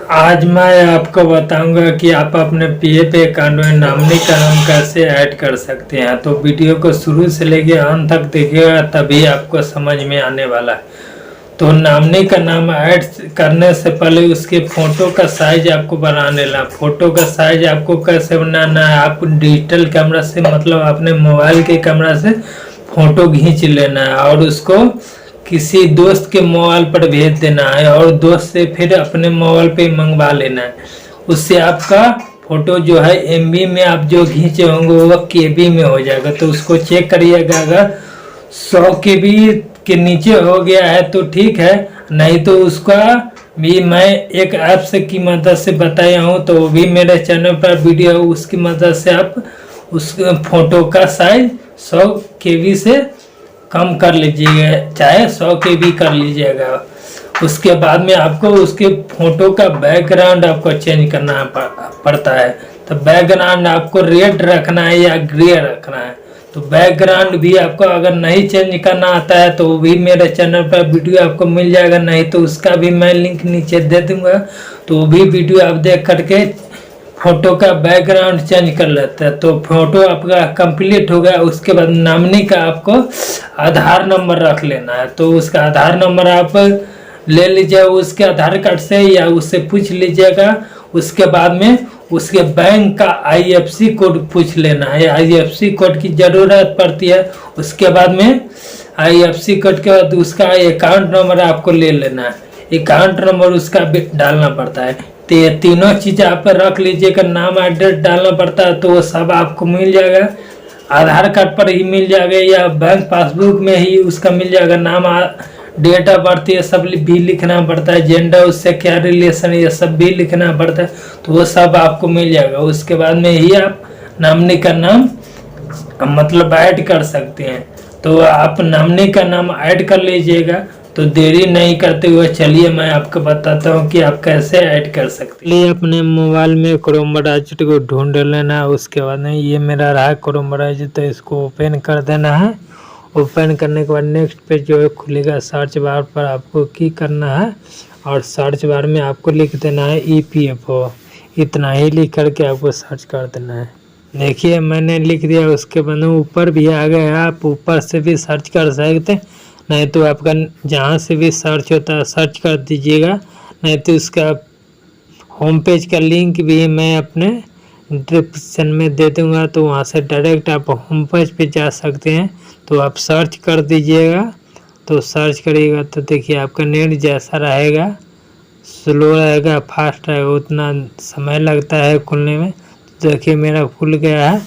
आज मैं आपको बताऊंगा कि आप अपने पीएफ अकाउंट में नॉमिनी का नाम कैसे ऐड कर सकते हैं। तो वीडियो को शुरू से लेके अंत तक देखिएगा, तभी आपको समझ में आने वाला है। तो नॉमिनी का नाम ऐड करने से पहले उसके फ़ोटो का साइज आपको बना लेना। फ़ोटो का साइज आपको कैसे बनाना है, आप डिजिटल कैमरा से मतलब अपने मोबाइल के कैमरा से फ़ोटो खींच लेना है और उसको किसी दोस्त के मोबाइल पर भेज देना है और दोस्त से फिर अपने मोबाइल पे मंगवा लेना है। उससे आपका फ़ोटो जो है एमबी में आप जो खींचे होंगे वो केबी में हो जाएगा। तो उसको चेक करिएगा, अगर 100 केबी के नीचे हो गया है तो ठीक है, नहीं तो उसका भी मैं एक ऐप से की मदद से बताया हूँ, तो वो भी मेरे चैनल पर वीडियो है, उसकी मदद से आप उस फोटो का साइज 100 केबी से कम कर लीजिएगा, चाहे 100 केबी कर लीजिएगा। उसके बाद में आपको उसके फोटो का बैकग्राउंड आपको चेंज करना पड़ता है। तो बैकग्राउंड आपको रेड रखना है या ग्रे रखना है। तो बैकग्राउंड भी आपको अगर नहीं चेंज करना आता है तो वो भी मेरे चैनल पर वीडियो आपको मिल जाएगा, नहीं तो उसका भी मैं लिंक नीचे दे दूंगा। तो वो भी वीडियो आप देख करके फोटो का बैकग्राउंड चेंज कर लेते हैं। तो फोटो आपका कंप्लीट हो गया। उसके बाद नॉमिनी का आपको आधार नंबर रख लेना है। तो उसका आधार नंबर आप ले लीजिए उसके आधार कार्ड से या उससे पूछ लीजिएगा। उसके बाद में उसके बैंक का आईएफएससी कोड पूछ लेना है, आईएफएससी कोड की ज़रूरत पड़ती है। उसके बाद में आईएफएससी कोड के बाद उसका अकाउंट नंबर आपको ले लेना है, अकाउंट नंबर उसका डालना पड़ता है। तो ये तीनों चीज़ आप रख लीजिएगा। नाम एड्रेस डालना पड़ता है तो वो सब आपको मिल जाएगा, आधार कार्ड पर ही मिल जाएगा या बैंक पासबुक में ही उसका मिल जाएगा। नाम, डेट ऑफ बर्थ ये सब भी लिखना पड़ता है, जेंडर उससे क्या रिलेशन ये सब भी लिखना पड़ता है। तो वो सब आपको मिल जाएगा। उसके बाद में ही आप नॉमिनी का नाम मतलब ऐड कर सकते हैं। तो आप नॉमिनी का नाम ऐड कर लीजिएगा। तो देरी नहीं करते हुए चलिए मैं आपको बताता हूँ कि आप कैसे ऐड कर सकते हैं। अपने मोबाइल में क्रोम ब्राउज़र को ढूंढ लेना। उसके बाद में ये मेरा रहा क्रोम ब्राउज़र, तो इसको ओपन कर देना है। ओपन करने के बाद नेक्स्ट पेज जो है खुलेगा। सर्च बार पर आपको क्लिक करना है और सर्च बार में आपको लिख देना है EPFO। इतना ही लिख करके आपको सर्च कर देना है। देखिए मैंने लिख दिया। उसके बाद ऊपर भी आ गया, आप ऊपर से भी सर्च कर सकते हैं, नहीं तो आपका जहाँ से भी सर्च होता है सर्च कर दीजिएगा। नहीं तो उसका होम पेज का लिंक भी मैं अपने डिस्क्रिप्शन में दे दूंगा, तो वहाँ से डायरेक्ट आप होम पेज पे जा सकते हैं। तो आप सर्च कर दीजिएगा। तो सर्च करिएगा तो देखिए आपका नेट जैसा रहेगा, स्लो रहेगा फास्ट रहेगा, उतना समय लगता है खुलने में। तो देखिए मेरा खुल गया है।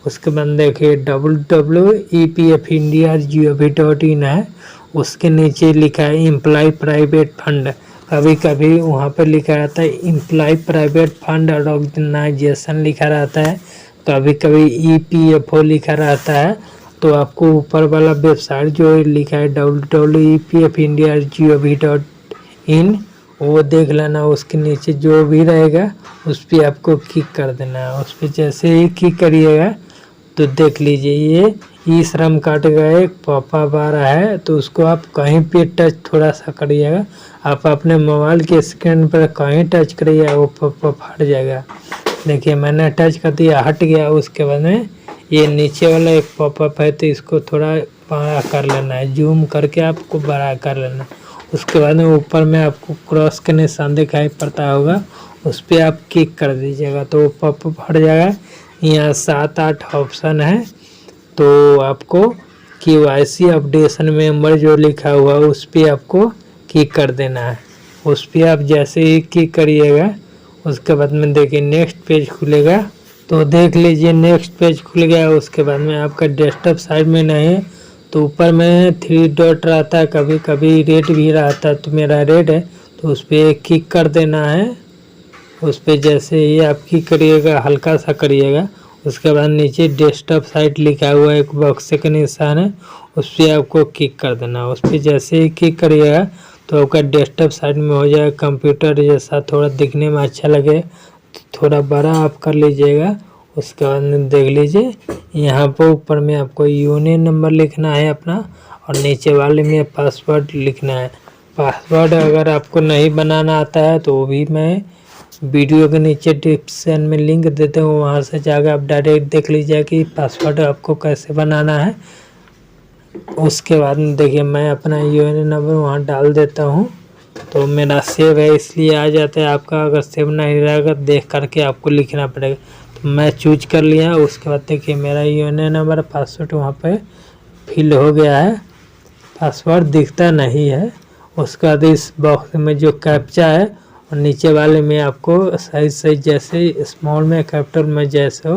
उसके बाद देखिए www.epfindia.gov.in है। उसके नीचे लिखा है एम्प्लॉय प्राइवेट फंड। कभी कभी वहाँ पर लिखा रहता है एम्प्लॉय प्राइवेट फंड ऑर्गेनाइजेशन लिखा रहता है, कभी कभी EPFO लिखा रहता है। तो आपको ऊपर वाला वेबसाइट जो लिखा है www.epfindia.gov.in वो देख लेना। उसके नीचे जो भी रहेगा उस पर आपको क्लिक कर देना है। उस पर जैसे ही क्लिक करिएगा तो देख लीजिए ये ई श्रम कार्ड का एक पॉपअप आ रहा है। तो उसको आप कहीं पे टच थोड़ा सा करिएगा। आप अपने मोबाइल के स्क्रीन पर कहीं टच करिएगा वो पॉपअप हट जाएगा। देखिए मैंने टच कर दिया, हट गया। उसके बाद में ये नीचे वाला एक पॉपअप है, तो इसको थोड़ा बड़ा कर लेना है, जूम करके आपको बड़ा कर लेना। उसके बाद में ऊपर में आपको क्रॉस के निशान दिखाई पड़ता होगा, उस पर आप क्लिक कर दीजिएगा तो पॉपअप हट जाएगा। यहाँ 7-8 ऑप्शन है। तो आपको KYC अपडेशन मेंबर जो लिखा हुआ है उस पर आपको क्लिक कर देना है। उस पर आप जैसे ही क्लिक करिएगा उसके बाद में देखिए नेक्स्ट पेज खुलेगा। तो देख लीजिए नेक्स्ट पेज खुल गया। उसके बाद में आपका डेस्कटॉप साइड में नहीं तो ऊपर में 3 डॉट रहता है, कभी कभी रेड भी रहता है। तो मेरा रेड है तो उस पर क्लिक कर देना है। उस पर जैसे ही आप क्लिक करिएगा हल्का सा करिएगा। उसके बाद नीचे डेस्कटॉप साइट लिखा हुआ एक बॉक्स का निशान है, उस पर आपको क्लिक कर देना। उस पर जैसे ही क्लिक करिएगा तो आपका डेस्कटॉप साइट में हो जाएगा। कंप्यूटर जैसा थोड़ा दिखने में अच्छा लगे तो थोड़ा बड़ा आप कर लीजिएगा। उसके बाद में देख लीजिए यहाँ पर ऊपर में आपको यूनियन नंबर लिखना है अपना और नीचे वाले में पासवर्ड लिखना है। पासवर्ड अगर आपको नहीं बनाना आता है तो वो भी मैं वीडियो के नीचे डिस्क्रिप्शन में लिंक देते हो, वहाँ से जाकर आप डायरेक्ट देख लीजिए कि पासवर्ड आपको कैसे बनाना है। उसके बाद में देखिए मैं अपना यूएनए नंबर वहाँ डाल देता हूँ, तो मेरा सेव है इसलिए आ जाता है। आपका अगर सेव नहीं रहेगा देख करके आपको लिखना पड़ेगा। तो मैं चूज कर लिया। उसके बाद देखिए मेरा यूएनए नंबर पासवर्ड वहाँ पे फिल हो गया है, पासवर्ड दिखता नहीं है। उसके बाद इस बॉक्स में जो कैप्चा है और नीचे वाले में आपको सही जैसे स्मॉल में कैपिटल में जैसे हो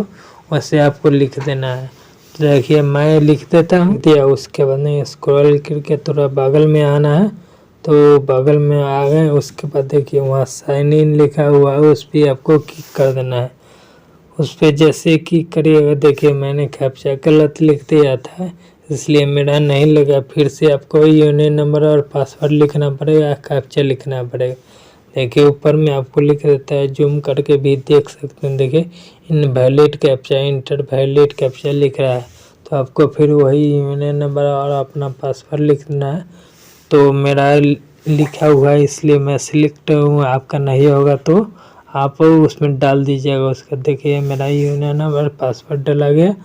वैसे आपको लिख देना है। तो देखिए मैं लिख देता हूँ दिया। उसके बाद में स्क्रॉल करके थोड़ा बगल में आना है, तो बगल में आ गए। उसके बाद देखिए वहाँ साइन इन लिखा हुआ है, उस पर आपको क्लिक कर देना है। उस पर जैसे क्लिक करिएगा देखिए मैंने कैप्चा गलत लिख दिया था इसलिए मेरा नहीं लगा। फिर से आपको यूनियन नंबर और पासवर्ड लिखना पड़ेगा, कैप्चा लिखना पड़ेगा। देखिए ऊपर में आपको लिख देता है, जूम करके भी देख सकते हैं। देखिए invalid captcha, inter valid captcha लिख रहा है। तो आपको फिर वही यूनियन नंबर और अपना पासवर्ड लिखना है। तो मेरा लिखा हुआ है इसलिए मैं सिलेक्ट हूँ, आपका नहीं होगा तो आप उसमें डाल दीजिएगा। उसका देखिए मेरा यूनियन नंबर पासवर्ड डाला गया।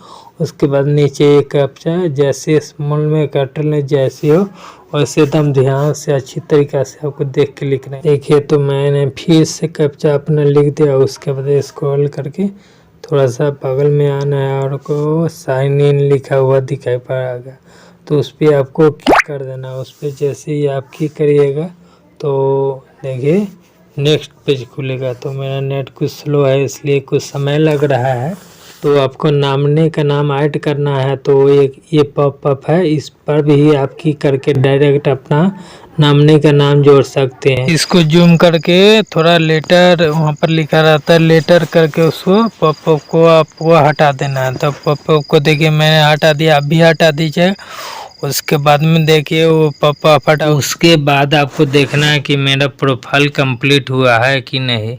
उसके बाद नीचे एक कैप्चा है, जैसे स्मॉल में कैपिटल में जैसे हो वैसे एकदम ध्यान से अच्छी तरीक़ा से आपको देख के लिखना है। देखिए तो मैंने फिर से कैप्चा अपना लिख दिया। उसके बाद स्क्रॉल करके थोड़ा सा बगल में आना है और को साइन इन लिखा हुआ दिखाई पड़ेगा, तो उस पर आपको क्लिक कर देना। उस पर जैसे ही आप क्लिक करिएगा तो देखिए नेक्स्ट पेज खुलेगा। तो मेरा नेट कुछ स्लो है इसलिए कुछ समय लग रहा है। तो आपको नामने का नाम ऐड करना है, तो एक ये पॉपअप है, इस पर भी आप क्लिक करके डायरेक्ट अपना नामने का नाम जोड़ सकते हैं। इसको जूम करके थोड़ा लेटर वहाँ पर लिखा रहता है, लेटर करके उसको पॉपअप को आपको हटा देना है। तो पॉपअप को देखिए मैंने हटा दिया, आप भी हटा दीजिए। उसके बाद में देखिए वो पॉपअप हटा। उसके बाद आपको देखना है कि मेरा प्रोफाइल कंप्लीट हुआ है कि नहीं।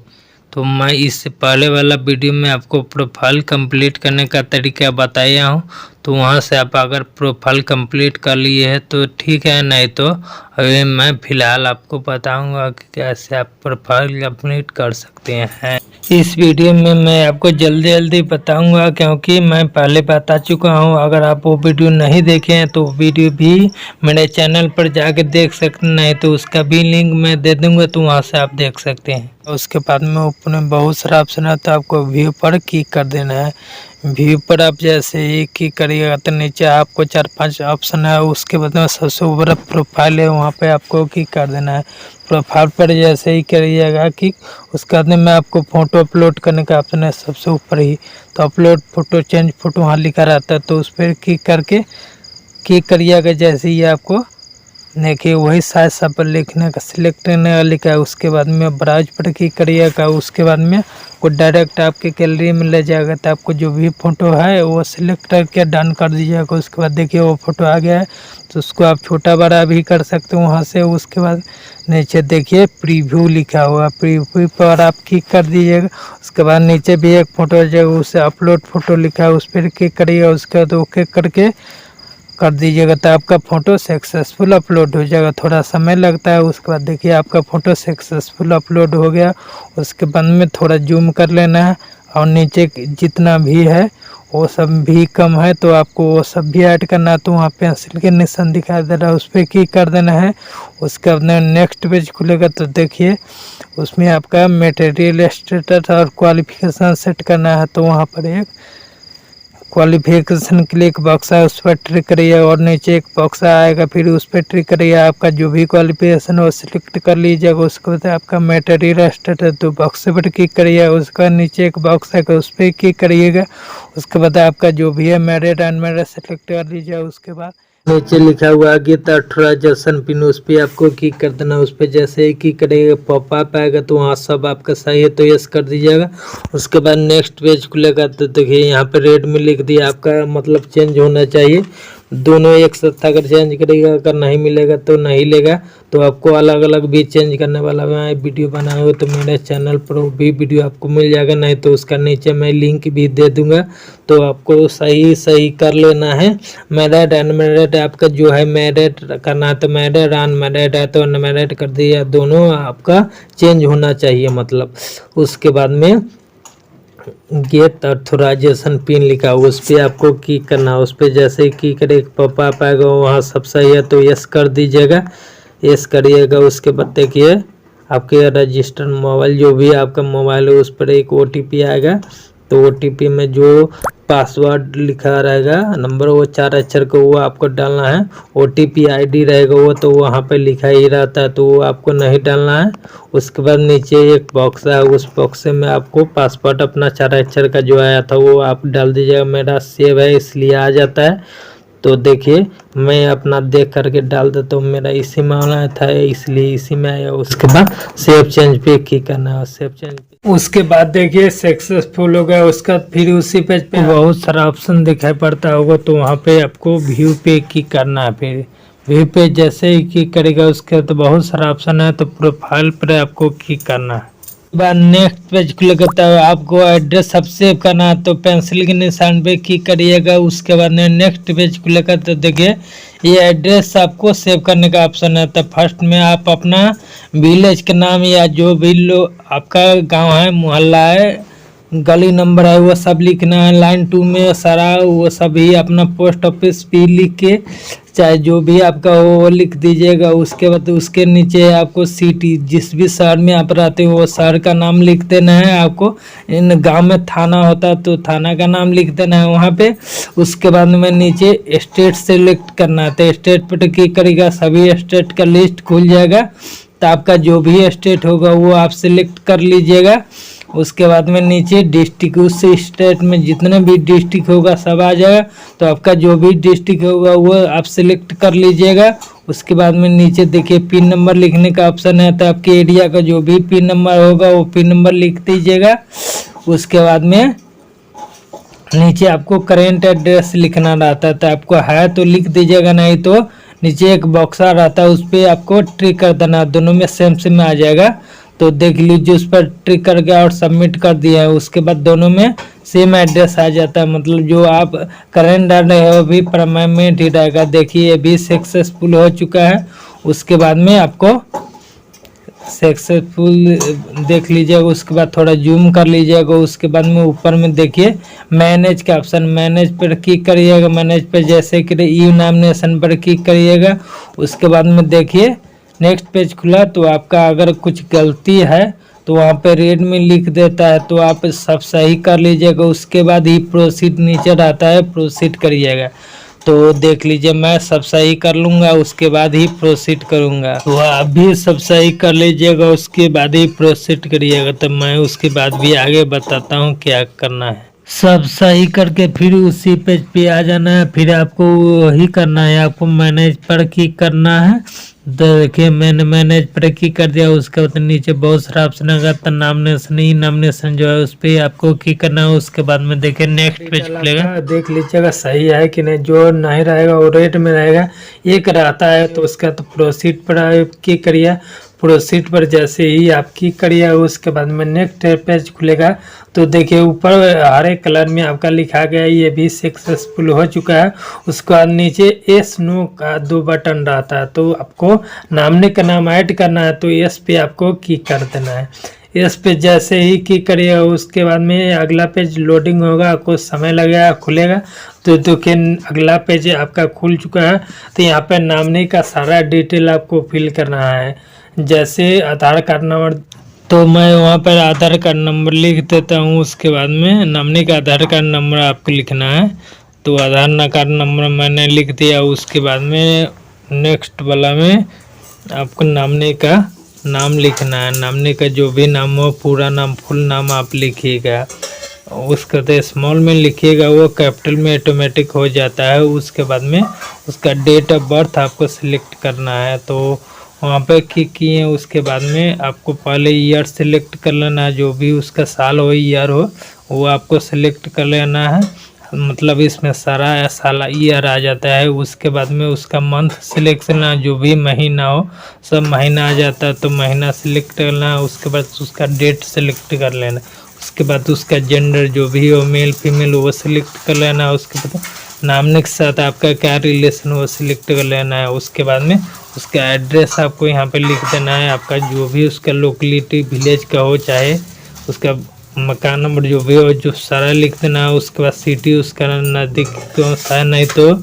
तो मैं इससे पहले वाला वीडियो में आपको प्रोफाइल कंप्लीट करने का तरीका बताया हूँ, तो वहाँ से आप अगर प्रोफाइल कंप्लीट कर लिए है तो ठीक है, नहीं तो अभी मैं फ़िलहाल आपको बताऊंगा कि कैसे आप प्रोफाइल कंप्लीट कर सकते हैं। इस वीडियो में मैं आपको जल्दी बताऊंगा क्योंकि मैं पहले बता चुका हूं। अगर आप वो वीडियो नहीं देखे हैं तो वीडियो भी मेरे चैनल पर जाके देख सकते हैं, नहीं तो उसका भी लिंक मैं दे दूंगा, तो वहां से आप देख सकते हैं। उसके बाद में ऊपर में बहुत सारा ऑप्शन है, तो आपको व्यू पर क्लिक कर देना है। व्यू पर आप जैसे ही क्लिक करिएगा तो नीचे आपको 4-5 ऑप्शन है। उसके बाद में सबसे ऊपर प्रोफाइल है, वहाँ पे आपको क्लिक कर देना है। प्रोफाइल पर जैसे ही करिएगा कि उसके बाद में आपको फ़ोटो अपलोड करने का ऑप्शन है सबसे ऊपर ही। तो अपलोड फ़ोटो, चेंज फ़ोटो वहाँ लिखा रहता है, तो उस पर क्लिक करके क्लिक करिएगा। जैसे ही आपको देखिए वही साइज सब पर लिखने का सिलेक्ट करने का लिखा है। उसके बाद में ब्राउज पर क्लिक करिएगा। उसके बाद में वो डायरेक्ट आपके गैलरी में ले जाएगा, तो आपको जो भी फ़ोटो है वो सिलेक्ट करके डन कर दीजिएगा। उसके बाद देखिए वो फ़ोटो आ गया है, तो उसको आप छोटा बड़ा भी कर सकते हो वहाँ से। उसके बाद नीचे देखिए प्रीव्यू लिखा हुआ, प्रीव्यू पर आप क्लिक कर दीजिएगा। उसके बाद नीचे भी एक फ़ोटो आ जाएगा, उससे अपलोड फ़ोटो लिखा है, उस पर क्लिक करिएगा। उसके बाद ओके करके कर दीजिएगा, तो आपका फ़ोटो सक्सेसफुल अपलोड हो जाएगा। थोड़ा समय लगता है। उसके बाद देखिए आपका फ़ोटो सक्सेसफुल अपलोड हो गया। उसके बाद में थोड़ा जूम कर लेना है और नीचे जितना भी है वो सब भी कम है, तो आपको वो सब भी ऐड करना है। तो वहाँ पेंसिल के निशान दिखाई दे रहा है, उस पर क्लिक कर देना है। उसके बाद नेक्स्ट पेज खुलेगा, तो देखिए उसमें आपका मटेरियल स्टेटस और क्वालिफिकेशन सेट करना है। तो वहाँ पर एक क्वालिफिकेशन के लिए एक बॉक्स है, उस पर ट्रिक करिए और नीचे एक बॉक्स आएगा, फिर उस पर ट्रिक करिए। आपका जो भी क्वालिफिकेशन है वो सिलेक्ट कर लीजिएगा। उसके बाद आपका मटेरियल स्टेटस तो बॉक्स पर क्लिक करिए। उसका नीचे एक बॉक्स है, उस पर क्लिक करिएगा। उसके बाद आपका जो भी है मैरिड अनमैरिड सेलेक्ट कर लीजिए। उसके बाद नीचे लिखा हुआ है गीत 18 जसन पिन, उस पर आपको क्लिक कर देना। उस पर जैसे ही क्लिक करेगा पॉपअप आएगा, तो वहाँ सब आपका सही है तो यस कर दीजिएगा। उसके बाद नेक्स्ट पेज खुलेगा, तो देखिए यहाँ पे रेड में लिख दिया, आपका मतलब चेंज होना चाहिए। दोनों एक साथ अगर चेंज करेगा, अगर नहीं मिलेगा तो नहीं लेगा। तो आपको अलग अलग भी चेंज करने वाला मैं वीडियो बनाया हो तो मेरे चैनल पर भी वीडियो आपको मिल जाएगा, नहीं तो उसका नीचे मैं लिंक भी दे दूंगा। तो आपको सही सही कर लेना है। मैरिड अनमैरिड आपका जो है मैरिड करना है तो मैरिड, अनमैरिड है तो अनमैरिड कर दिया, दोनों आपका चेंज होना चाहिए। मतलब उसके बाद में गेट ऑथराइजेशन पिन लिखा हुआ उस पर आपको क्लिक करना है। उस पर जैसे ही क्लिक करे पापा पाएगा वहाँ सब सही है तो यस कर दीजिएगा, यस करिएगा। उसके बाद देखिए आपके रजिस्टर्ड मोबाइल जो भी आपका मोबाइल है उस पर एक OTP आएगा। तो OTP में जो पासवर्ड लिखा रहेगा नंबर वो 4 अक्षर को वो आपको डालना है। OTP ID रहेगा वो तो वहाँ पे लिखा ही रहता है तो वो आपको नहीं डालना है। उसके बाद नीचे एक बॉक्स है, उस बॉक्स में आपको पासवर्ड अपना 4 अक्षर का जो आया था वो आप डाल दीजिएगा। मेरा सेव है इसलिए आ जाता है। तो देखिए मैं अपना देख करके डाल देता हूँ, मेरा इसी में आना था इसलिए इसी में आया। उसके बाद सेव चेंज पे क्लिक करना है, सेव चेंज। उसके बाद देखिए सक्सेसफुल हो गया। उसका फिर उसी पेज पे बहुत सारा ऑप्शन दिखाई पड़ता होगा तो वहाँ पे आपको व्यू पे क्लिक करना है। फिर व्यू पे जैसे ही क्लिक करेगा उसके तो बहुत सारा ऑप्शन है तो प्रोफाइल पर आपको क्लिक करना है। बाद नेक्स्ट पेज खुल करता है, आपको एड्रेस सब सेव करना है तो पेंसिल के निशान पे क्लिक करिएगा। उसके बाद नेक्स्ट पेज खुलेगा तो देखिए ये एड्रेस आपको सेव करने का ऑप्शन है। तो फर्स्ट में आप अपना विलेज के नाम या जो भी आपका गांव है, मोहल्ला है, गली नंबर है वो सब लिखना है। लाइन 2 में सारा वो सभी अपना पोस्ट ऑफिस भी लिख के चाहे जो भी आपका वो लिख दीजिएगा। उसके बाद उसके नीचे आपको सिटी जिस भी शहर में आप रहते हो वो शहर का नाम लिख देना है। आपको इन गांव में थाना होता है तो थाना का नाम लिख देना है वहाँ पे। उसके बाद में नीचे स्टेट सेलेक्ट करना है तो स्टेट पर क्लिक करेगा, सभी स्टेट का लिस्ट खुल जाएगा। तो आपका जो भी स्टेट होगा वो आप सिलेक्ट कर लीजिएगा। उसके बाद में नीचे डिस्ट्रिक्ट, उस स्टेट में जितने भी डिस्ट्रिक्ट होगा सब आ जाएगा। तो आपका जो भी डिस्ट्रिक्ट होगा वो आप सिलेक्ट कर लीजिएगा। उसके बाद में नीचे देखिए पिन नंबर लिखने का ऑप्शन है तो आपके एरिया का जो भी पिन नंबर होगा वो पिन नंबर लिख दीजिएगा। उसके बाद में नीचे आपको करेंट एड्रेस लिखना रहता है तो आपको है तो लिख दीजिएगा, नहीं तो नीचे एक बॉक्स रहता है उस पर आपको ट्रिक कर देना, दोनों में सेम सेम आ जाएगा। तो देख लीजिए उस पर ट्रिक करके और सबमिट कर दिया है। उसके बाद दोनों में सेम एड्रेस आ जाता है, मतलब जो आप करेंट डाल रहे हो भी परमानेंट ही रहेगा। देखिए ये भी सक्सेसफुल हो चुका है। उसके बाद में आपको सक्सेसफुल देख लीजिएगा। उसके बाद थोड़ा जूम कर लीजिएगा। उसके बाद में ऊपर में देखिए मैनेज का ऑप्शन, मैनेज पर क्लिक करिएगा। मैनेज पर जैसे कि ई नॉमिनेशन पर क्लिक करिएगा। उसके बाद में देखिए नेक्स्ट पेज खुला तो आपका अगर कुछ गलती है तो वहाँ पे रेड में लिख देता है तो आप सब सही कर लीजिएगा। उसके बाद ही प्रोसीड नीचे रहता है, प्रोसीड करिएगा। तो देख लीजिए मैं सब सही कर लूँगा उसके बाद ही प्रोसीड करूँगा। तो आप भी सब सही कर लीजिएगा उसके बाद ही प्रोसीड करिएगा। तो मैं उसके बाद भी आगे बताता हूँ क्या करना है। सब सही करके फिर उसी पेज पे आ जाना है। फिर आपको वही करना है, आपको मैनेज पर क्लिक करना है। देखिए मैंने मैनेज पर क्लिक कर दिया। उसके बाद नीचे बहुत सारा ऑप्शन आएगा तो नामिनेशन ही नामिनेशन जो है उस पर आपको क्लिक करना है। उसके बाद में देखिए नेक्स्ट पेज खुलेगा, देख लीजिएगा सही है कि नहीं। जो नहीं रहेगा वो रेट में रहेगा, एक रहता है तो उसका तो प्रोसीड पर क्लिक करिए। प्रोसीड पर जैसे ही आप क्लिक करिए उसके बाद में नेक्स्ट पेज खुलेगा तो देखिए ऊपर हरे कलर में आपका लिखा गया ये भी सक्सेसफुल हो चुका है। उसके बाद नीचे एस नो का 2 बटन रहता है तो आपको नामने का नाम ऐड करना है तो एस पे आपको क्लिक कर देना है। एस पे जैसे ही क्लिक करिएगा उसके बाद में अगला पेज लोडिंग होगा, कुछ समय लगेगा खुलेगा। तो देखिए अगला पेज आपका खुल चुका है। तो यहाँ पे नामने का सारा डिटेल आपको फिल करना है, जैसे आधार कार्ड नंबर। तो मैं वहाँ पर आधार कार्ड नंबर लिख देता हूँ। उसके बाद में नामने का आधार कार्ड नंबर आपको लिखना है। तो आधार कार्ड नंबर मैंने लिख दिया। उसके बाद में नेक्स्ट वाला में आपको नामने का नाम लिखना है। नामने का जो भी नाम हो पूरा नाम फुल नाम आप लिखिएगा। उसका तो स्मॉल में लिखिएगा, वो कैपिटल में ऑटोमेटिक हो जाता है। उसके बाद में उसका डेट ऑफ बर्थ आपको सिलेक्ट करना है तो वहाँ पे क्लिक किए। उसके बाद में आपको पहले ईयर सिलेक्ट कर लेना है, जो भी उसका साल हो ईयर हो वो आपको सिलेक्ट कर लेना है। मतलब इसमें सारा साल ईयर आ जाता है। उसके बाद में उसका मंथ सिलेक्ट करना, जो भी महीना हो सब महीना आ जाता है, तो महीना सिलेक्ट करना। उसके बाद उसका डेट सेलेक्ट कर लेना। उसके बाद उसका जेंडर जो भी हो, मेल फीमेल, वो सिलेक्ट कर लेना। उसके बाद नामने के साथ आपका क्या रिलेशन वो सिलेक्ट कर लेना है। उसके बाद में उसका एड्रेस आपको यहाँ पे लिख देना है। आपका जो भी उसका लोकेलिटी विलेज का हो, चाहे उसका मकान नंबर जो भी हो, जो सारा लिख देना है। उसके बाद सिटी उसका नज़दीक कौन सा है, नहीं तो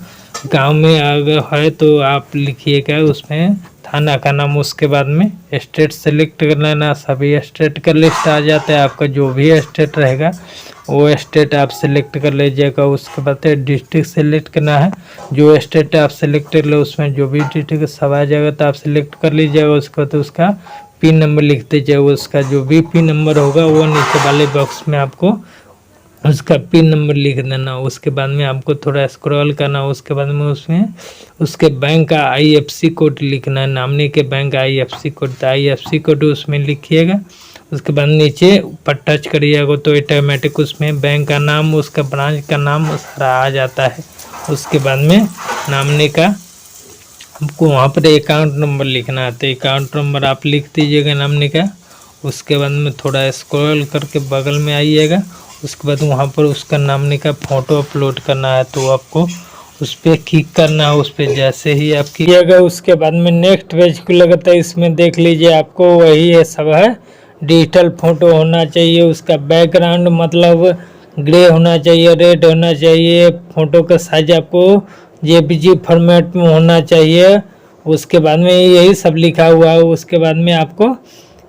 गांव में अगर है तो आप लिखिएगा उसमें थाना का नाम। उसके बाद में स्टेट सेलेक्ट कर लेना। सभी स्टेट का लिस्ट आ जाता है। आपका जो भी स्टेट रहेगा वो स्टेट आप सेलेक्ट कर लीजिएगा। उसके बाद डिस्ट्रिक्ट सेलेक्ट करना है। जो स्टेट आप सेलेक्ट कर ले उसमें जो भी डिस्ट्रिक्ट सब आ जाएगा तो आप सेलेक्ट कर लीजिएगा। उसके बाद उसका पिन नंबर लिख दीजिएगा। उसका जो भी पिन नंबर होगा वो नीचे वाले बॉक्स में आपको उसका पिन नंबर लिख देना। उसके बाद में आपको थोड़ा स्क्रॉल करना। उसके बाद में उसमें उसके बैंक का IFSC कोड लिखना है। नामने के बैंक का IFSC कोड, IFSC कोड उसमें लिखिएगा। उसके बाद नीचे ऊपर टच करिएगा तो ऑटोमेटिक उसमें बैंक का नाम, उसका ब्रांच का नाम सारा आ जाता है। उसके बाद में नामने का आपको वहाँ पर अकाउंट नंबर लिखना है, तो अकाउंट नंबर आप लिख दीजिएगा नामने का। उसके बाद में थोड़ा स्क्रॉल करके बगल में आइएगा। उसके बाद वहाँ पर उसका नामने का फ़ोटो अपलोड करना है, तो आपको उस पर क्लिक करना है। उस पर जैसे ही आप कीजिएगा उसके बाद में नेक्स्ट पेज को लगता है। इसमें देख लीजिए आपको वही है, सब है। डिजिटल फ़ोटो होना चाहिए। उसका बैकग्राउंड मतलब ग्रे होना चाहिए, रेड होना चाहिए। फ़ोटो का साइज आपको JPG फॉर्मेट में होना चाहिए। उसके बाद में यही सब लिखा हुआ है। उसके बाद में आपको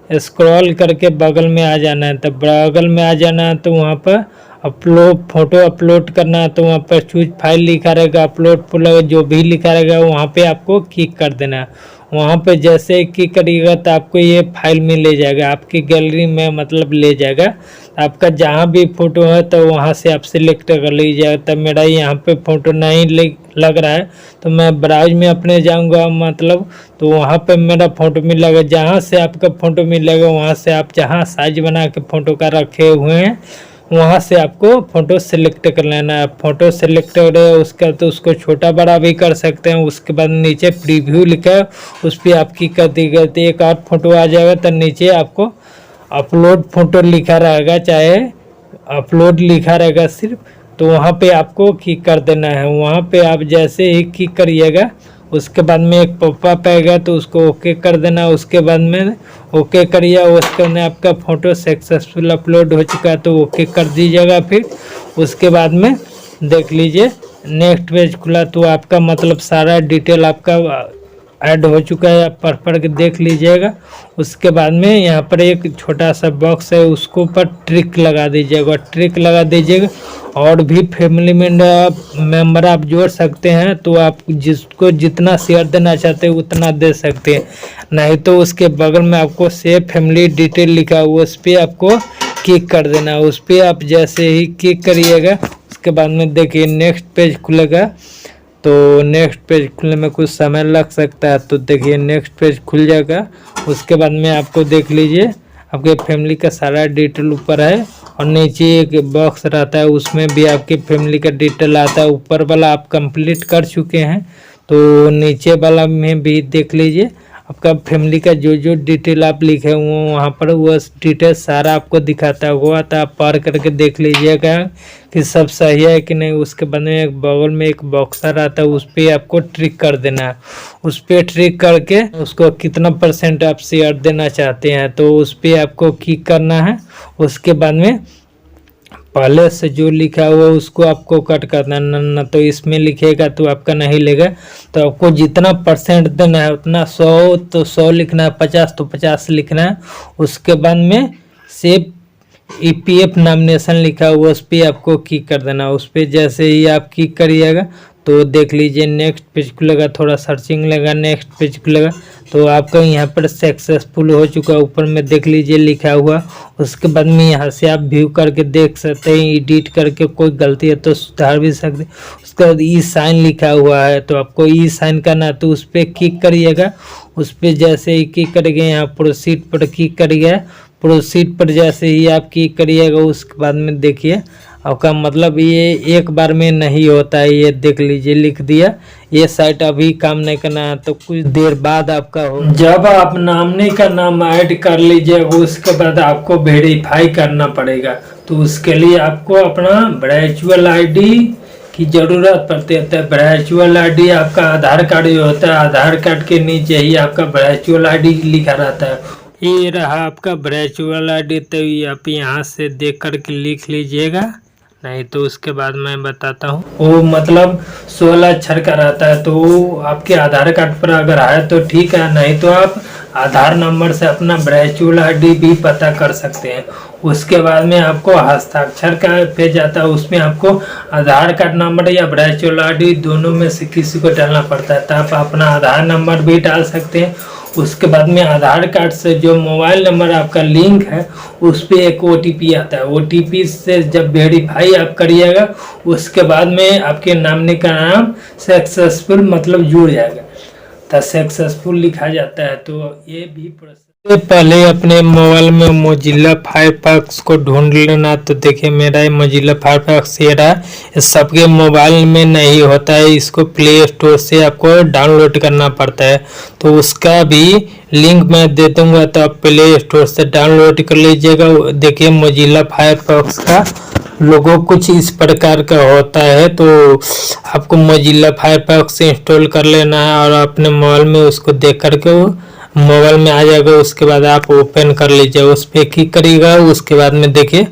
स्क्रॉल करके बगल में आ जाना है। तब बगल में आ जाना है तो वहाँ पर अपलोड फ़ोटो अपलोड करना है, तो वहाँ पर चूज फाइल लिखा रहेगा, अपलोड फुल जो भी लिखा रहेगा वहाँ पे आपको क्लिक कर देना है। वहाँ पे जैसे ही क्लिक करिएगा तो आपको ये फाइल में ले जाएगा, आपकी गैलरी में मतलब ले जाएगा। आपका जहाँ भी फ़ोटो है तो वहाँ से आप सिलेक्ट कर लीजिएगा। तब मेरा यहाँ पे फ़ोटो नहीं लग रहा है तो मैं ब्राउज में अपने जाऊँगा मतलब, तो वहाँ पे मेरा फ़ोटो मिलेगा। जहाँ से आपका फ़ोटो मिलेगा वहाँ से आप जहाँ साइज बना के फ़ोटो का रखे हुए हैं वहाँ से आपको फ़ोटो सेलेक्ट कर लेना है। फ़ोटो सेलेक्ट हो उसका तो उसको छोटा बड़ा भी कर सकते हैं। उसके बाद नीचे प्रीव्यू लिखा है उस पर आप क्लिक कर दीजिएगा तो एक आध फ़ोटो आ जाएगा। तो नीचे आपको अपलोड फ़ोटो लिखा रहेगा, चाहे अपलोड लिखा रहेगा सिर्फ, तो वहाँ पे आपको क्लिक कर देना है। वहाँ पे आप जैसे ही क्लिक करिएगा उसके बाद में एक पॉपअप आएगा तो उसको ओके कर देना। उसके बाद में ओके करिए। उसके बाद आपका फ़ोटो सक्सेसफुल अपलोड हो चुका है तो ओके कर दीजिएगा। फिर उसके बाद में देख लीजिए नेक्स्ट पेज खुला तो आपका मतलब सारा डिटेल आपका ऐड हो चुका है। आप पढ़ के देख लीजिएगा। उसके बाद में यहाँ पर एक छोटा सा बॉक्स है, उसको ऊपर ट्रिक लगा दीजिएगा। ट्रिक लगा दीजिएगा और भी फैमिली मेंबर आप जोड़ सकते हैं, तो आप जिसको जितना शेयर देना चाहते हैं उतना दे सकते हैं। नहीं तो उसके बगल में आपको सेव फैमिली डिटेल लिखा हुआ उस पर आपको क्लिक कर देना। उस पर आप जैसे ही क्लिक करिएगा उसके बाद में देखिए नेक्स्ट पेज खुलेगा। तो नेक्स्ट पेज खुलने में कुछ समय लग सकता है, तो देखिए नेक्स्ट पेज खुल जाएगा। उसके बाद में आपको देख लीजिए आपके फैमिली का सारा डिटेल ऊपर है और नीचे एक बॉक्स रहता है उसमें भी आपके फैमिली का डिटेल आता है। ऊपर वाला आप कंप्लीट कर चुके हैं तो नीचे वाला में भी देख लीजिए आपका फैमिली का जो जो डिटेल आप लिखे हुए हैं वहाँ पर वो डिटेल सारा आपको दिखाता हुआ, तो आप पढ़ करके देख लीजिएगा कि सब सही है कि नहीं। उसके बाद में एक बगल में एक बॉक्सर आता है उस पर आपको ट्रिक कर देना है। उस पर ट्रिक करके उसको कितना % आप शेयर देना चाहते हैं तो उस पर आपको क्लिक करना है। उसके बाद में पहले से जो लिखा हुआ उसको आपको कट करना न तो इसमें लिखेगा तो आपका नहीं लेगा। तो आपको जितना % देना है उतना 100 तो 100 लिखना है, 50 तो 50 लिखना है। उसके बाद में सेव EPF नॉमिनेशन लिखा हुआ उस पर आपको क्लिक कर देना। उस पर जैसे ही आप क्लिक करिएगा तो देख लीजिए नेक्स्ट पेज खुलेगा। थोड़ा सर्चिंग लगा नेक्स्ट पेज खुलेगा तो आपका यहाँ पर सक्सेसफुल हो चुका है। ऊपर में देख लीजिए लिखा हुआ। उसके बाद में यहाँ से आप व्यू करके देख सकते हैं, एडिट करके कोई गलती है तो सुधार भी सकते हैं। उसके बाद ई साइन लिखा हुआ है तो आपको ई साइन करना तो उस पर क्लिक करिएगा। उस पर जैसे ही क्लिक करेंगे यहाँ प्रोसीड पर क्लिक करिएगा। प्रोसीड पर जैसे ही आप क्लिक करिएगा उसके बाद में देखिए आपका मतलब ये एक बार में नहीं होता है। ये देख लीजिए लिख दिया, ये साइट अभी काम नहीं करना है तो कुछ देर बाद आपका हो। जब आप नॉमिनी का नाम ऐड कर लीजिएगा उसके बाद आपको वेरीफाई करना पड़ेगा। तो उसके लिए आपको अपना वर्चुअल आईडी की ज़रूरत पड़ती है। तो वर्चुअल आईडी आपका आधार कार्ड ही होता है, आधार कार्ड के नीचे ही आपका वर्चुअल आईडी लिखा रहता है। ये रहा आपका वर्चुअल आईडी। तो ये आप यहाँ से देख कर के लिख लीजिएगा, नहीं तो उसके बाद मैं बताता हूँ। वो मतलब 16 अक्षर का रहता है। तो आपके आधार कार्ड पर अगर है तो ठीक है, नहीं तो आप आधार नंबर से अपना वर्चुअल आईडी भी पता कर सकते हैं। उसके बाद में आपको हस्ताक्षर का पेज आता है, उसमें आपको आधार कार्ड नंबर या वर्चुअल आईडी दोनों में से किसी को डालना पड़ता है। तो आप अपना आधार नंबर भी डाल सकते हैं। उसके बाद में आधार कार्ड से जो मोबाइल नंबर आपका लिंक है उस पर एक OTP आता है। OTP से जब वेरीफाई आप करिएगा उसके बाद में आपके नॉमिनी का नाम सक्सेसफुल मतलब जुड़ जाएगा। तो सक्सेसफुल लिखा जाता है। तो ये भी प्रोसेस पहले अपने मोबाइल में मोजिला फायरफॉक्स को ढूंढ लेना। तो देखिए मेरा ये मोजिला फायरफॉक्स ये रहा। ये सबके मोबाइल में नहीं होता है, इसको प्ले स्टोर से आपको डाउनलोड करना पड़ता है। तो उसका भी लिंक मैं दे दूंगा, तो आप प्ले स्टोर से डाउनलोड कर लीजिएगा। देखिए मोजिला फायरफॉक्स का लोगो कुछ इस प्रकार का होता है। तो आपको मोजिला फायरफॉक्स इंस्टॉल कर लेना है और अपने मोबाइल में उसको देख करके मोबाइल में आ जाएगा। उसके बाद आप ओपन कर लीजिए, उस पर क्लिक करिएगा। उसके बाद में देखिए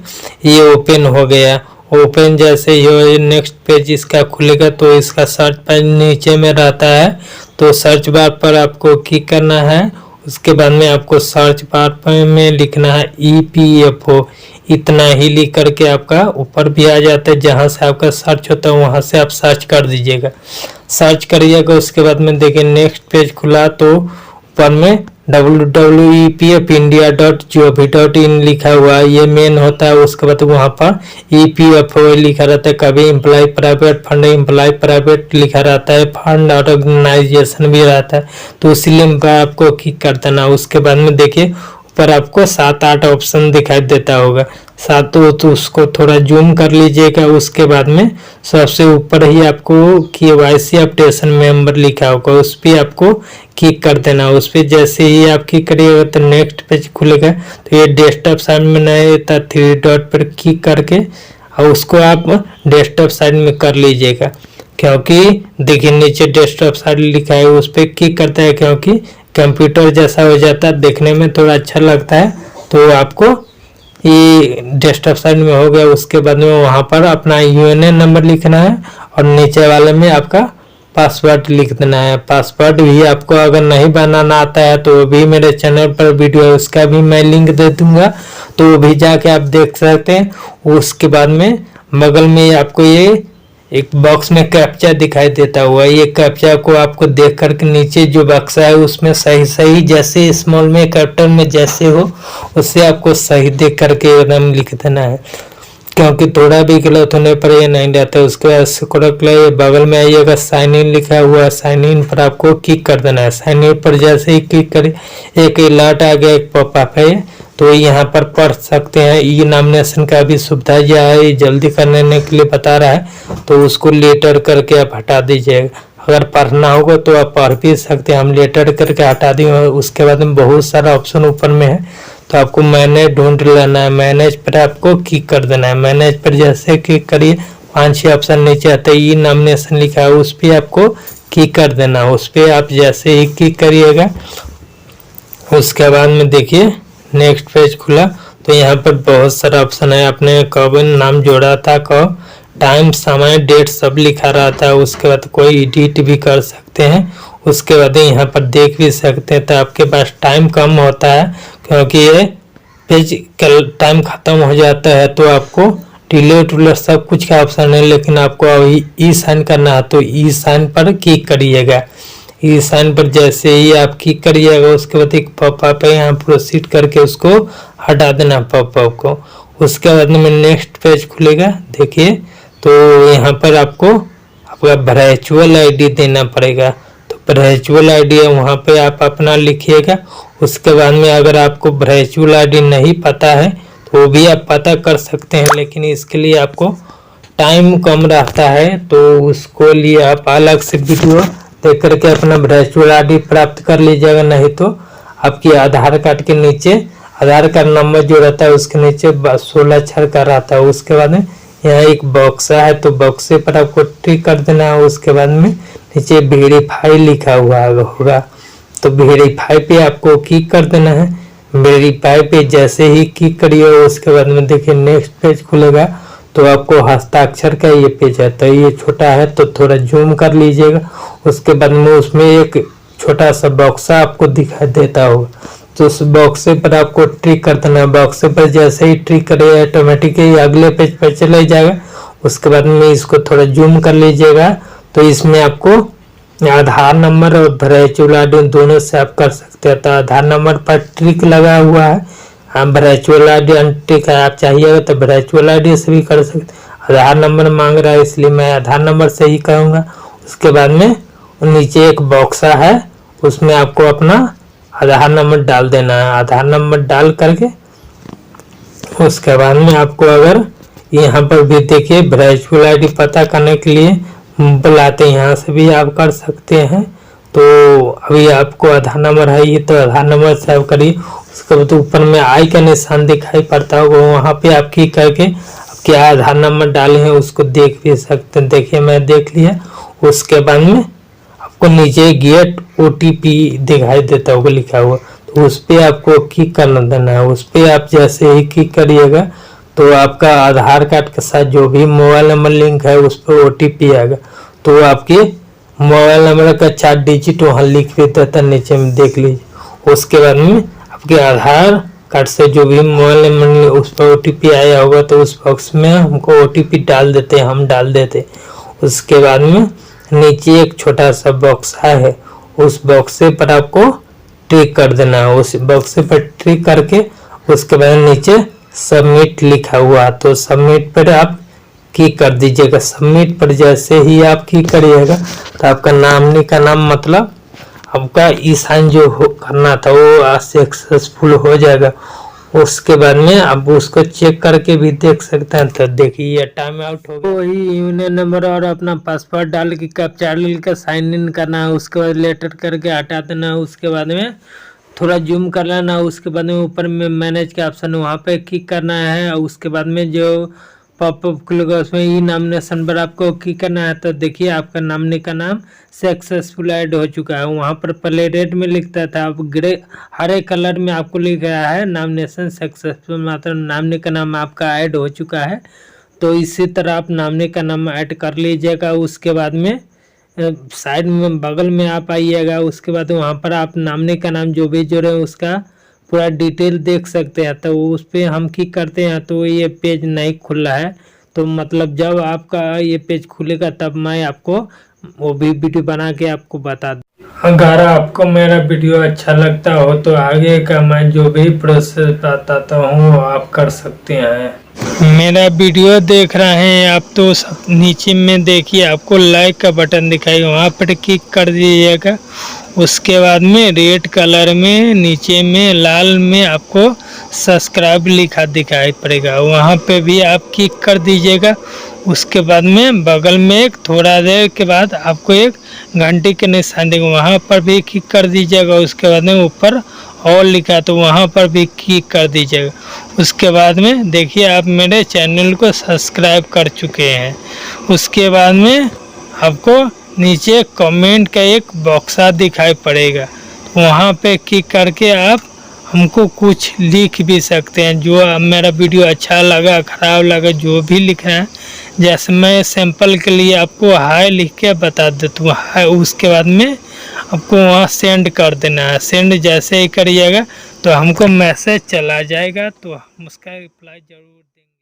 ये ओपन हो गया। ओपन जैसे ही हो नेक्स्ट पेज इसका खुलेगा। तो इसका सर्च पेज नीचे में रहता है, तो सर्च बार पर आपको क्लिक करना है। उसके बाद में आपको सर्च बार में लिखना है EPFO। इतना ही लिख करके आपका ऊपर भी आ जाता है, जहाँ से आपका सर्च होता है वहाँ से आप सर्च कर दीजिएगा। सर्च करिएगा उसके बाद में देखिए नेक्स्ट पेज खुला, तो ऊपर में www.epfindia.gov.in लिखा हुआ है, ये मेन होता है। उसके बाद वहाँ पर EPFO लिखा रहता है। कभी employ private fund, employ private लिखा रहता है, फंड ऑर्गेनाइजेशन भी रहता है। तो उसी लिंक पर आपको क्लिक कर देना। उसके बाद में देखिए ऊपर आपको 7-8 ऑप्शन दिखाई देता होगा, सातों। तो उसको थोड़ा जूम कर लीजिएगा। उसके बाद में सबसे ऊपर ही आपको KYC अपडेशन मेंबर लिखा होगा, उस पर आपको क्लिक कर देना। उस पर जैसे ही आप क्लिक करिएगा तो नेक्स्ट पेज खुलेगा। तो ये डेस्कटॉप साइड में नहीं था, 3 डॉट पर क्लिक करके और उसको आप डेस्कटॉप साइड में कर लीजिएगा। क्योंकि देखिए नीचे डेस्कटॉप साइड लिखा है, उस पर क्लिक करता है क्योंकि कंप्यूटर जैसा हो जाता है, देखने में थोड़ा अच्छा लगता है। तो आपको ये डेस्कटॉप साइड में हो गया। उसके बाद में वहाँ पर अपना UNN नंबर लिखना है और नीचे वाले में आपका पासवर्ड लिख देना है। पासवर्ड भी आपको अगर नहीं बनाना आता है तो वो भी मेरे चैनल पर वीडियो है, उसका भी मैं लिंक दे दूंगा, तो वो भी जाके आप देख सकते हैं। उसके बाद में बगल में आपको ये एक बॉक्स में कैप्चा दिखाई देता हुआ, ये कैप्चा को आपको देख करके नीचे जो बक्सा है उसमें सही सही जैसे स्मॉल में कैपिटल में जैसे हो उससे आपको सही देख करके एकदम लिख देना है, क्योंकि थोड़ा भी गलत होने पर ये नहीं जाता है। उसके बाद स्क्रॉल बगल में आइएगा, साइन इन लिखा हुआ है, साइन इन पर आपको क्लिक कर देना है। साइन इन पर जैसे ही क्लिक करें एक अलर्ट आ गया, एक पॉपअप है। तो यहाँ पर पढ़ सकते हैं। ई नॉमिनेशन का भी सुविधा यह है, जल्दी करने के लिए बता रहा है, तो उसको लेटर करके आप हटा दीजिएगा। अगर पढ़ना होगा तो आप पढ़ भी सकते हैं, हम लेटर करके हटा देंगे। उसके बाद में बहुत सारा ऑप्शन ऊपर में है, तो आपको मैनेज ढूंढ लेना है। मैनेज पर आपको क्लिक कर देना है। मैनेज पर जैसे क्लिक करिए 5-6 ऑप्शन नीचे आता है, ई नॉमिनेशन लिखा है, उस पर आपको क्लिक कर देना। उस पर आप जैसे ही क्लिक करिएगा उसके बाद में देखिए नेक्स्ट पेज खुला। तो यहाँ पर बहुत सारा ऑप्शन है, आपने कब नाम जोड़ा था, कब टाइम, समय, डेट सब लिखा रहा था। उसके बाद कोई एडिट भी कर सकते हैं। उसके बाद यहाँ पर देख भी सकते हैं। तो आपके पास टाइम कम होता है क्योंकि ये पेज का टाइम खत्म हो जाता है, तो आपको डिलीट उलट सब कुछ का ऑप्शन है। लेकिन आपको ई साइन करना है तो ई साइन पर क्लिक करिएगा। ई साइन पर जैसे ही आप क्लिक करिएगा उसके बाद एक पॉपअप है, यहाँ प्रोसीड करके उसको हटा देना पॉपअप को। उसके बाद में नेक्स्ट पेज खुलेगा। देखिए तो यहाँ पर आपको आपका वर्चुअल आईडी देना पड़ेगा। तो वर्चुअल आईडी है, वहाँ पे आप अपना लिखिएगा। उसके बाद में अगर आपको वर्चुअल आईडी नहीं पता है तो वो भी आप पता कर सकते हैं, लेकिन इसके लिए आपको टाइम कम रहता है, तो उसको लिए आप अलग से वीडियो देख करके अपना वर्चुअल आईडी प्राप्त कर लीजिएगा। नहीं तो आपकी आधार कार्ड के नीचे आधार कार्ड नंबर जो रहता है उसके नीचे 16 अक्षर का रहता है। उसके बाद में यहाँ एक बॉक्सा है, तो बॉक्से पर आपको टिक कर देना है। उसके बाद में नीचे वेरीफाई लिखा हुआ होगा, तो वेरीफाई पे आपको क्लिक कर देना है। वेरीफाई पे जैसे ही क्लिक करिए उसके बाद में देखिए नेक्स्ट पेज खुलेगा, तो आपको हस्ताक्षर का ये पेज है, तो ये छोटा है तो थोड़ा जूम कर लीजिएगा। उसके बाद में उसमें एक छोटा सा बॉक्सा आपको दिखाई देता होगा, तो उस बॉक्से पर आपको ट्रिक कर देना है। बॉक्से पर जैसे ही ट्रिक करिए ऑटोमेटिकली अगले पेज पर चले जाएगा। उसके बाद में इसको थोड़ा जूम कर लीजिएगा, तो इसमें आपको आधार नंबर और वर्चुअल आईडी दोनों से आप कर सकते हैं। तो आधार नंबर पर ट्रिक लगा हुआ है, हम वर्चुअल आईडी अनटिक है, आप चाहिएगा तो वर्चुअल आईडी से भी कर सकते हैं। आधार नंबर मांग रहा है इसलिए मैं आधार नंबर से ही करूँगा। उसके बाद में नीचे एक बॉक्सा है, उसमें आपको अपना आधार नंबर डाल देना है। आधार नंबर डाल करके उसके बाद में आपको अगर यहाँ पर भी देखिए वर्चुअल आईडी पता करने के लिए बुलाते हैं, यहाँ से भी आप कर सकते हैं। तो अभी आपको आधार नंबर है ये, तो आधार नंबर सेव करिए। उसके बाद ऊपर में आई का निशान दिखाई पड़ता होगा, वहाँ पे आप क्लिक करके क्या आधार नंबर डाले हैं उसको देख भी सकते हैं। देखिए मैं देख लिया। उसके बाद में आपको नीचे गेट OTP दिखाई देता होगा लिखा हुआ, तो उस पर आपको क्लिक करना देना है। उस पर आप जैसे ही क्लिक करिएगा तो आपका आधार कार्ड के साथ जो भी मोबाइल नंबर लिंक है उस पर OTP आएगा, तो आपके मोबाइल नंबर का 4 डिजिट वहाँ लिख भी देता नीचे में देख लीजिए। उसके बाद में आपके आधार कार्ड से जो भी मोबाइल नंबर उस पर OTP आया होगा, तो उस बॉक्स में हमको OTP डाल देते, हम डाल देते। उसके बाद में नीचे एक छोटा सा बॉक्स है, उस बॉक्से पर आपको ट्रिक कर देना है। उस बॉक्से पर ट्रिक करके उसके बाद नीचे सबमिट लिखा हुआ, तो सबमिट पर आप क्लिक कर दीजिएगा। सबमिट पर जैसे ही आप क्लिक करिएगा तो आपका नामनी का नाम मतलब आपका ई साइन जो करना था वो सक्सेसफुल हो जाएगा। उसके बाद में आप उसको चेक करके भी देख सकते हैं। तो देखिए टाइम आउट हो गया। वही यूनियन नंबर और अपना पासवर्ड डाल के कैप्चा डाल साइन इन करना है। उसके बाद लेटर करके हटा देना है। उसके बाद में थोड़ा जूम कर लेना। उसके बाद में ऊपर में मैनेज का ऑप्शन वहाँ पे क्लिक करना है। उसके बाद में जो पॉपअप खुलेगा उसमें ई नॉमिनेशन पर आपको क्लिक करना है। तो देखिए आपका नामनी का नाम सक्सेसफुल ऐड हो चुका है। वहाँ पर पहले रेड में लिखता था, अब ग्रे हरे कलर में आपको लिख रहा है नामिनेशन सक्सेसफुल, मतलब नामनी का नाम आपका ऐड हो चुका है। तो इसी तरह आप नामनी का नाम ऐड कर लीजिएगा। उसके बाद में साइड में बगल में आप आइएगा। उसके बाद वहाँ पर आप नामनी का नाम जो भी जोड़े उसका पूरा डिटेल देख सकते हैं। तो उस पर हम क्लिक करते हैं तो ये पेज नहीं खुला है। तो मतलब जब आपका ये पेज खुलेगा तब मैं आपको वो भी वीडियो बना के आपको बता दूँ। अगर आपको मेरा वीडियो अच्छा लगता हो तो आगे का मैं जो भी प्रोसेस बताता हूँ वो आप कर सकते हैं। मेरा वीडियो देख रहे हैं आप तो सब नीचे में देखिए आपको लाइक का बटन दिखाएगा, वहाँ पर क्लिक कर दीजिएगा। उसके बाद में रेड कलर में नीचे में लाल में आपको सब्सक्राइब लिखा दिखाई पड़ेगा, वहाँ पे भी आप क्लिक कर दीजिएगा। उसके बाद में बगल में एक थोड़ा देर के बाद आपको एक घंटी के निशान देगा, वहाँ पर भी क्लिक कर दीजिएगा। उसके बाद में ऊपर और लिखा तो वहाँ पर भी क्लिक कर दीजिएगा। उसके बाद में देखिए आप मेरे चैनल को सब्सक्राइब कर चुके हैं। उसके बाद में आपको नीचे कमेंट का एक बॉक्सा दिखाई पड़ेगा, वहाँ पे क्लिक करके आप हमको कुछ लिख भी सकते हैं, जो मेरा वीडियो अच्छा लगा ख़राब लगा जो भी लिखना है। जैसे मैं सैंपल के लिए आपको हाय लिख के बता देता हूँ हाय, उसके बाद में आपको वहाँ सेंड कर देना है। सेंड जैसे ही करिएगा तो हमको मैसेज चला जाएगा, तो हम उसका रिप्लाई ज़रूर देंगे।